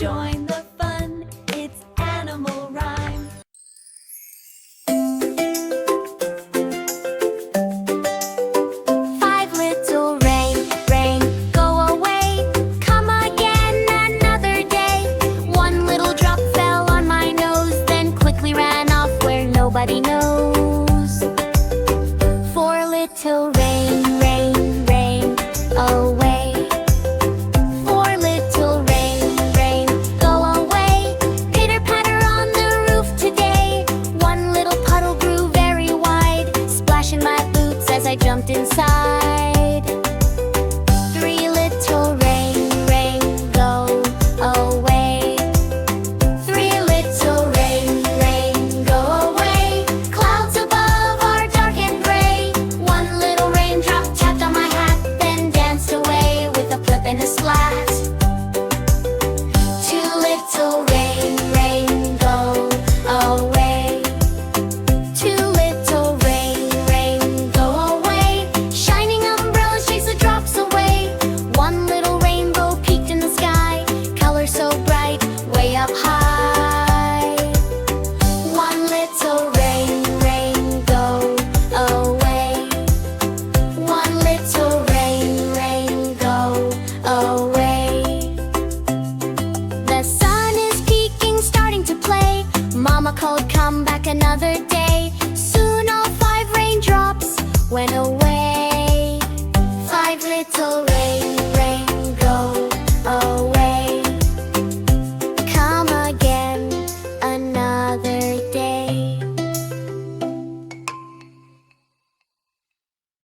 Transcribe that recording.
Join the fun, it's animal rhyme. Five little rain, go away. Come again another day. One little drop fell on my nose, then quickly ran off where nobody knows.